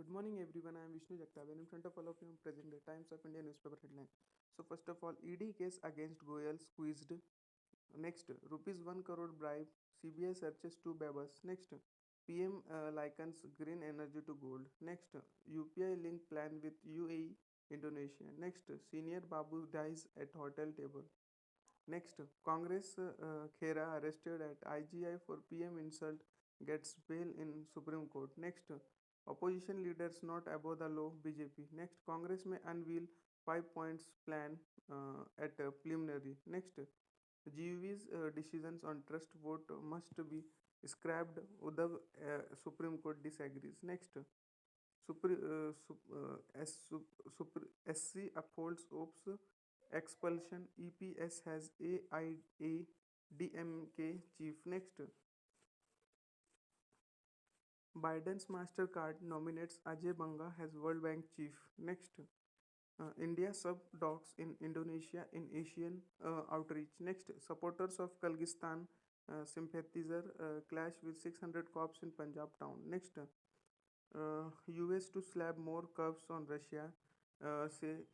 Good morning, everyone. I am Vishnu Jagtap, and in front of all of you, I am presenting the Times of India newspaper headline. So, first of all, ED case against Goyal squeezed. Next, rupees 1 crore bribe. CBI searches two babas. Next, PM likens green energy to gold. Next, UPI link plan with UAE, Indonesia. Next, senior Babu dies at hotel table. Next, Congress Khera arrested at IGI for PM insult gets bail in Supreme Court. Next, opposition leaders not above the law BJP. Next, Congress may unveil 5 points plan at preliminary. Next, GUV's decisions on trust vote must be scrapped. Uddhav Supreme Court disagrees. Next, SC upholds OPS expulsion. EPS has AIA DMK chief. Next, Biden's MasterCard nominates Ajay Banga as World Bank chief. Next, India sub dogs in Indonesia in Asian outreach. Next, supporters of Kyrgyzstan sympathizer clash with 600 cops in Punjab town. Next, US to slap more curbs on Russia, say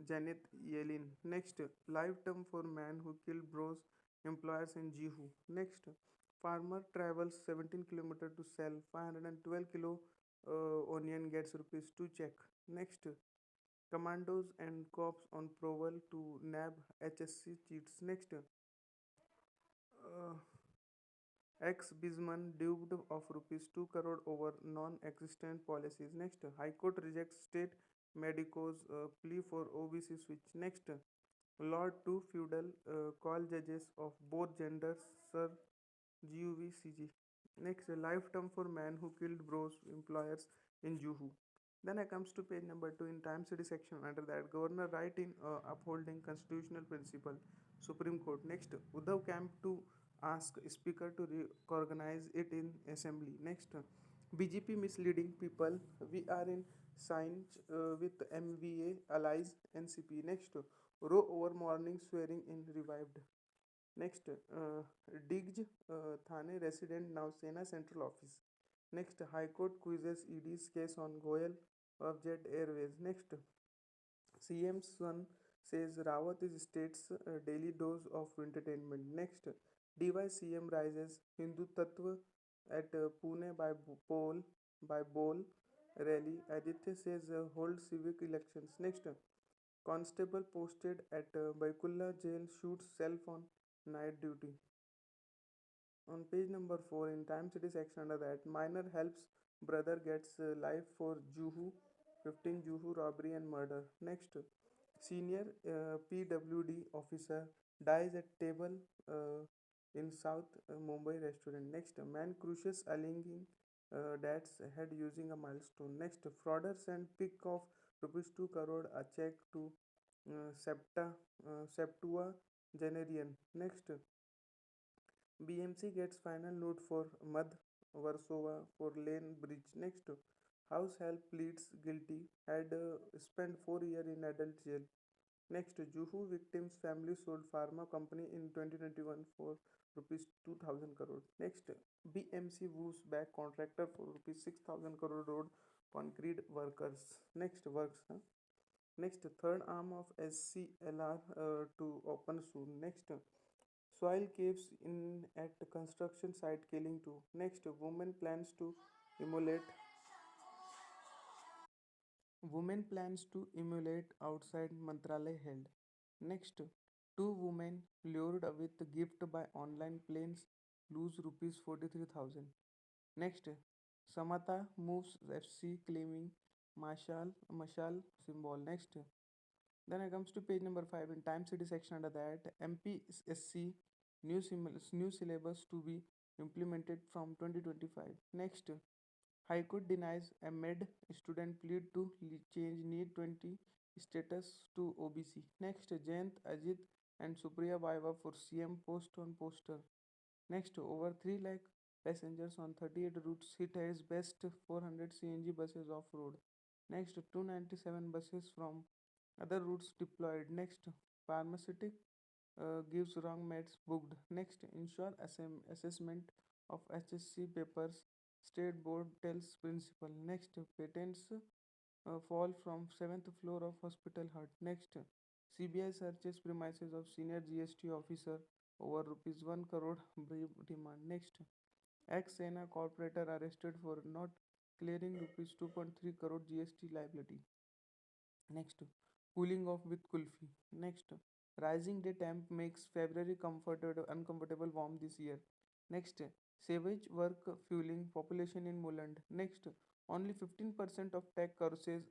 Janet Yellen. Next, life term for man who killed bros employers in Jihu. Next, farmer travels 17 km to sell 512 kilo onion gets rupees 2 check. Next, commandos and cops on prowl to nab HSC cheats. Next, ex Bisman duped of rupees 2 crore over non-existent policies. Next, High Court rejects state medicos plea for OBC switch. Next, Lord two feudal call judges of both genders Sir GUVCG. Next, a life term for man who killed bros employers in Juhu. Then I comes to page number 2 in Time City section. Under that, Governor right in upholding constitutional principle. Supreme Court. Next, Uddhav camp to ask Speaker to recognize it in Assembly. Next, BJP misleading people. We are in signs with MVA allies NCP. Next, row over morning swearing in revived. Next, Digj Thane resident now Sena Central Office. Next, High Court quizzes ED's case on Goyal of Jet Airways. Next, CM's son says Rawat is state's daily dose of entertainment. Next, DY CM rises Hindu Tattva at Pune by Bol rally. Aditya says hold civic elections. Next, constable posted at Baikulla jail shoots self on night duty. On page number 4 in Time City section under that, minor helps brother gets life for Juhu, 15 Juhu robbery and murder. Next, senior PWD officer dies at table in South Mumbai restaurant. Next, man crushes alleging dad's head using a milestone. Next, frauders and pick of rupees 2 crore a check to Septua Generian. Next, BMC gets final note for Madh Warsaw for Lane Bridge. Next, House help pleads guilty. Had spent 4 years in adult jail. Next, Juhu victims' family sold pharma company in 2021 for rupees 2000 crore. Next, BMC woos back contractor for rupees 6000 crore road concrete workers. Next, works. Next, third arm of SCLR to open soon. Next, soil caves in at construction site killing two. Next, women plans to emulate outside Mantralay held. Next, two women lured with gift by online planes lose rupees 43,000. Next, Samata moves FC claiming Mashal symbol. Next, then it comes to page number 5 in Time City section under that MPSC new syllabus to be implemented from 2025. Next, High Court denies a med student plead to change NEET 20 status to OBC. Next, Jayant Ajit and Supriya Vaiva for CM post on poster. Next, over 3 lakh passengers on 38 routes hit as best 400 CNG buses off road. Next, 297 buses from other routes deployed. Next, pharmaceutic gives wrong meds booked. Next, ensure assessment of HSC papers State board tells principal. Next, patents fall from seventh floor of hospital hut. Next, CBI searches premises of senior GST officer over rupees 1 crore brief demand. Next, ex Sena corporator arrested for not clearing rupees 2.3 crore GST liability. Next, cooling off with kulfi. Next, rising day temp makes February comfortable uncomfortable warm this year. Next, savage work fueling population in Muland. Next, only 15% of tech courses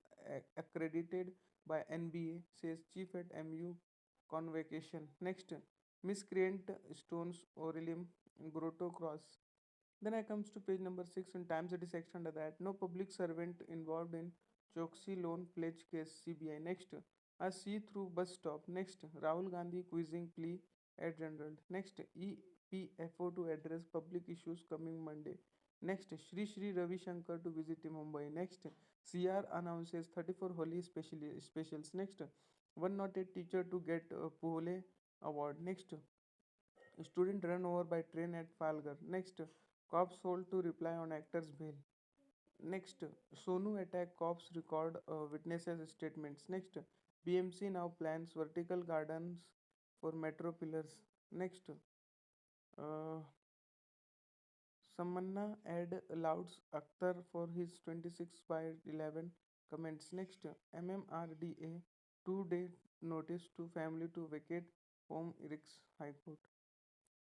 accredited by NBA, says chief at MU convocation. Next, miscreant stones Aurelium Grotto Cross. Then I comes to page number 6 in Times City section under that. No public servant involved in Choksi loan pledge case CBI. Next, a see-through bus stop. Next, Rahul Gandhi quizzing plea at general. Next, EPFO to address public issues coming Monday. Next, Shri Ravi Shankar to visit Mumbai. Next, CR announces 34 Holi specials. Next, one noted teacher to get Pole award. Next, student run over by train at Falgar. Next, cops hold to reply on actor's bail. Next, Sonu attack cops record witnesses' statements. Next, BMC now plans vertical gardens for metro pillars. Next, uh, Samanna ad louds Akhtar for his 26 by 11 comments. Next, MMRDA 2 day notice to family to vacate home Eric's High Court.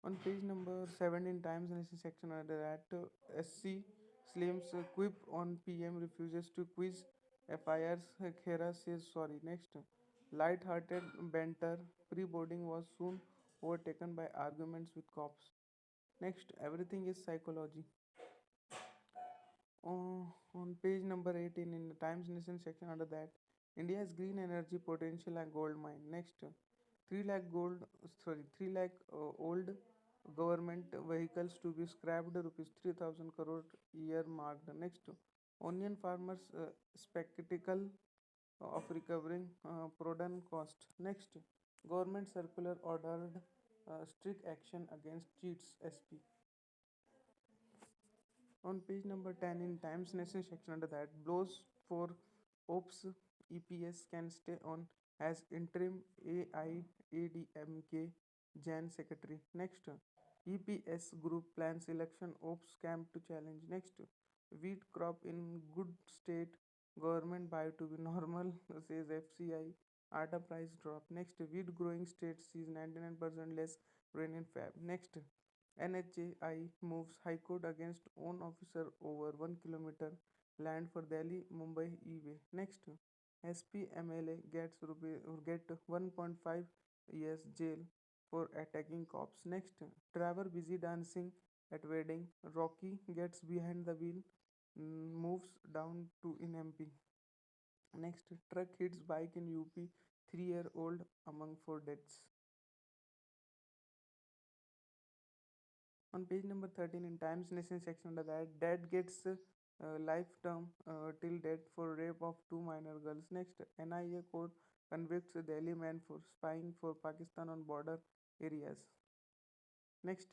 On page number 7 in Times Nation section under that, SC Slim's quip on PM refuses to quiz FIRs. Khera says sorry. Next, light-hearted banter pre-boarding was soon overtaken by arguments with cops. Next, everything is psychology. On page number 18 in the Times Nation section under that, India's green energy potential and gold mine. Next, 3 lakh gold, 3 lakh old government vehicles to be scrapped rupees 3000 crore year marked. Next, onion farmers spectacle of recovering production cost. Next, government circular ordered strict action against cheats SP. On page number 10 in Times Nation section under that, blows for OPS EPS can stay on as interim AIADMK Jan secretary. Next, EPS group plans election OPS camp to challenge. Next, wheat crop in good state, government buy to be normal, says FCI. Atta price drop. Next, wheat growing state sees 99% less rain in Fab. Next, NHAI moves High Court against own officer over 1 kilometer land for Delhi Mumbai E-way. Next, SP MLA get 1.5 years jail for attacking cops. Next, driver busy dancing at wedding. Rocky gets behind the wheel, moves down to in MP. Next, truck hits bike in UP. 3-year-old among 4 deaths. On page number 13 in Times Nation section under that, dad gets life term till death for rape of 2 minor girls. Next, NIA court convicts a Delhi man for spying for Pakistan on border areas. Next,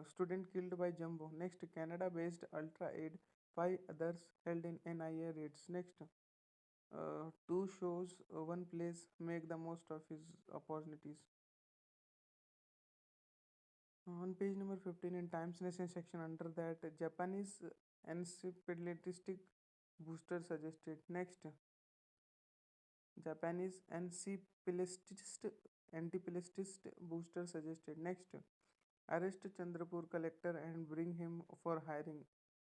student killed by Jumbo. Next, Canada-based Ultra Aid, 5 others held in NIA raids. Next, two shows, one place, make the most of his opportunities. On page number 15 in Times Nation section under that, Japanese encephalitistic booster suggested. Next, Japanese encephalist antipalestist booster suggested. Next, arrest Chandrapur collector and bring him for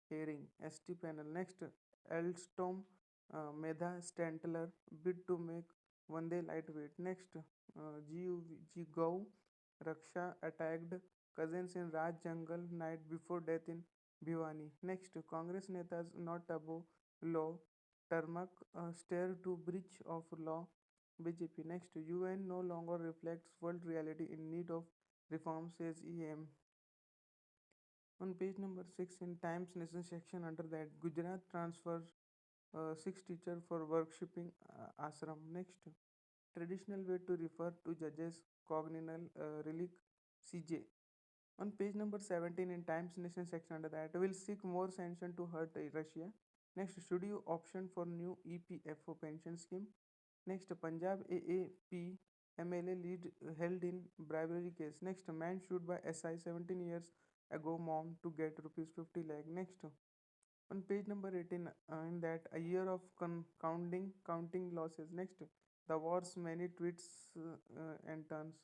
hearing. ST panel. Next, Alstom Medha Stantler bid to make Vande lightweight. Next, GUG Gau Raksha attacked cousins in Raj Jungle night before death in Bhiwani. Next, Congress netas not above law. Tarmak stare to breach of law. BJP. Next, UN no longer reflects world reality in need of reform, says EM. On page number 6 in Times Nation section under that, Gujarat transfers 6 teachers for worshipping ashram. Next, traditional way to refer to judges cogninal relic CJ. On page number 17 in Times Nation section under that, will seek more sanction to hurt Russia. Next, should you option for new EPFO pension scheme? Next, Punjab AAP MLA lead held in bribery case. Next, man shoot by SI 17 years ago mom to get rupees 50 lakh. Next, on page number 18, in that a year of counting losses. Next, the war's many tweets and turns.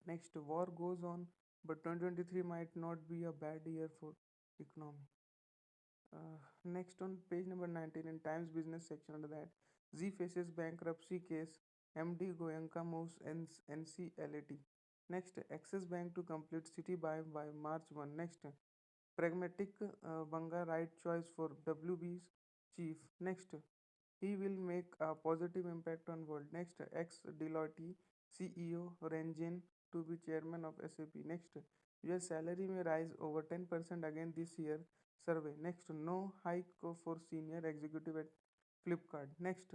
Next, war goes on, but 2023 might not be a bad year for economy. Next, on page number 19 in Times Business section under that, Z faces bankruptcy case. MD Goenka moves NCLAT. Next, Axis Bank to complete city by March 1. Next, pragmatic Banga right choice for WB's chief. Next, he will make a positive impact on world. Next, ex Deloitte CEO Ranjan to be chairman of SAP. Next, your salary may rise over 10% again this year. Survey. Next, no hike for senior executive at Flipkart. Next,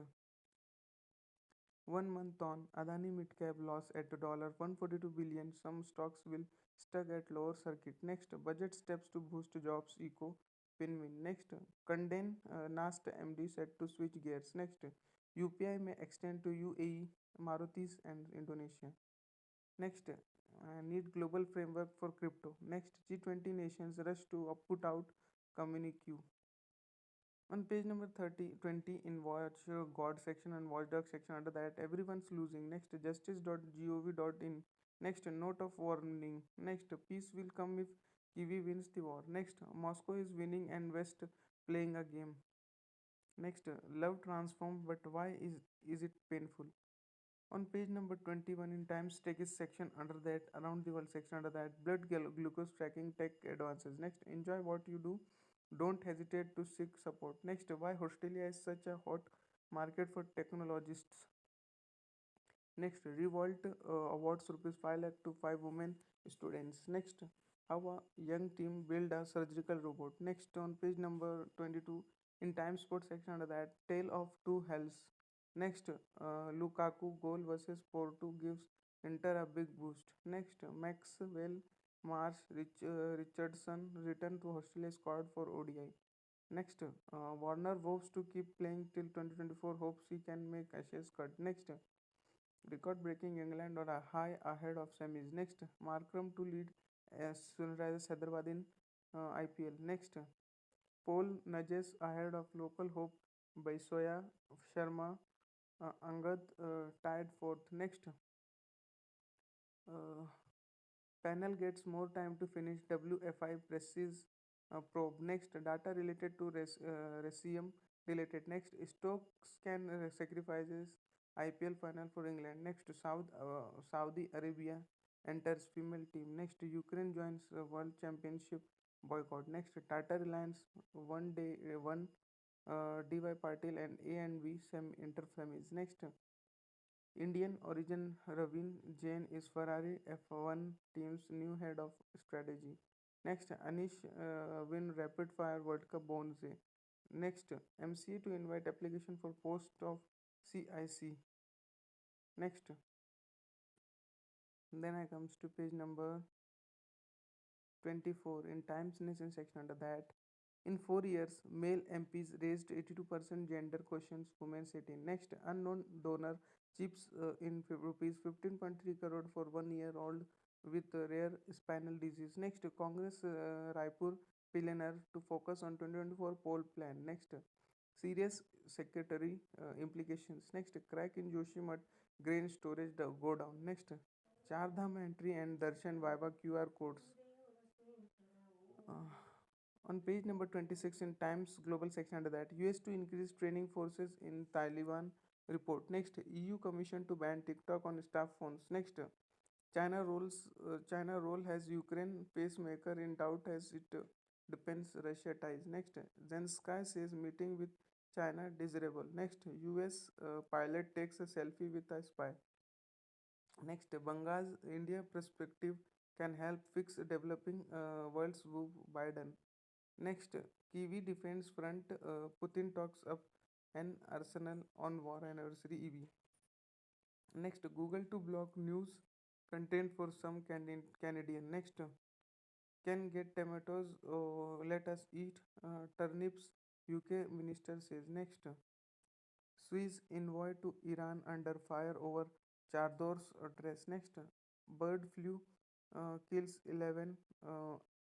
1 month on Adani mid-cap loss at $142 billion. Some stocks will stuck at lower circuit. Next, budget steps to boost jobs. Eco Pinwin. Next, Conden Nast MD set to switch gears. Next, UPI may extend to UAE, Marutis and Indonesia. Next, need global framework for crypto. Next, G20 nations rush to put out communique. On page number 20 in Watch God section and Watchdog section under that, everyone's losing. Next, justice.gov.in. Next, note of warning. Next, peace will come if Kiwi wins the war. Next, Moscow is winning and West playing a game. Next, love transform, but why is it painful? On page number 21 in Times Tech section under that, around the world section under that, blood glucose tracking tech advances. Next, enjoy what you do. Don't hesitate to seek support. Next, why Australia is such a hot market for technologists. Next, Revolt awards rupees 5 lakh to 5 women students. Next, how a young team build a surgical robot. Next, on page number 22 in Times Sports section under that, tale of two hells. Next, Lukaku goal versus Porto gives Inter a big boost. Next, Maxwell Marsh Richardson return to Australia squad for ODI. Next, Warner vows to keep playing till 2024. Hopes he can make Ashes cut. Next, record breaking England on a high ahead of semis. Next, Markram to lead Sunrisers Hyderabad in IPL. Next, Paul nudges ahead of local hope by Soya Sharma. Angad tied fourth. Next, uh, panel gets more time to finish WFI presses probe. Next, data related to Resium related. Next, Stokes can sacrifices IPL final for England. Next, Saudi Arabia enters female team. Next, Ukraine joins World Championship boycott. Next, Tata Reliance one DY Patil and A and B sem inter semis. Next, Indian origin Ravin Jain is Ferrari F1 team's new head of strategy. Next, Anish win rapid fire World Cup bonus. Next, MCA to invite application for post of CIC. Next, then I comes to page number 24 in Times Nation section under that. In 4 years, male MPs raised 82% gender questions, women 18. Next, unknown donor chips in rupees 15.3 crore for 1 year old with rare spinal disease. Next, Congress Raipur billionaire to focus on 2024 poll plan. Next, serious secretary implications. Next, crack in Joshimat grain storage go down. Next, Char Dham entry and Darshan Viva QR codes. Uh, on page number 26 in Times Global section under that, US to increase training forces in Taliban report. Next, EU Commission to ban TikTok on staff phones. Next, China role has Ukraine pacemaker in doubt as it depends Russia ties. Next, Zelensky says meeting with China desirable. Next, US pilot takes a selfie with a spy. Next, Banga's India perspective can help fix developing world's woo Biden. Next, Kiwi Defense Front Putin talks up an arsenal on war anniversary EV. Next, Google to block news content for some Canadian. Next, can get tomatoes, let us eat turnips, UK minister says. Next, Swiss envoy to Iran under fire over Chardor's address. Next, bird flu kills 11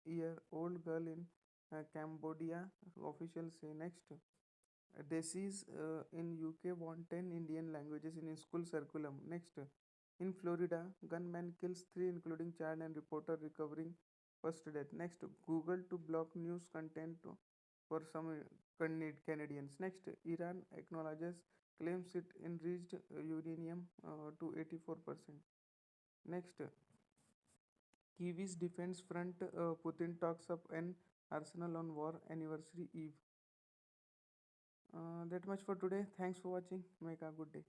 year old girl in Cambodia, officials say. Next, disease in UK want 10 Indian languages in school curriculum. Next, in Florida, gunman kills three, including child and reporter, recovering first death. Next, Google to block news content for some Canadians. Next, Iran acknowledges claims it enriched uranium to 84%. Next, Kiwi's defense front, Putin talks up an arsenal on war anniversary eve. That much for today. Thanks for watching. Make a good day.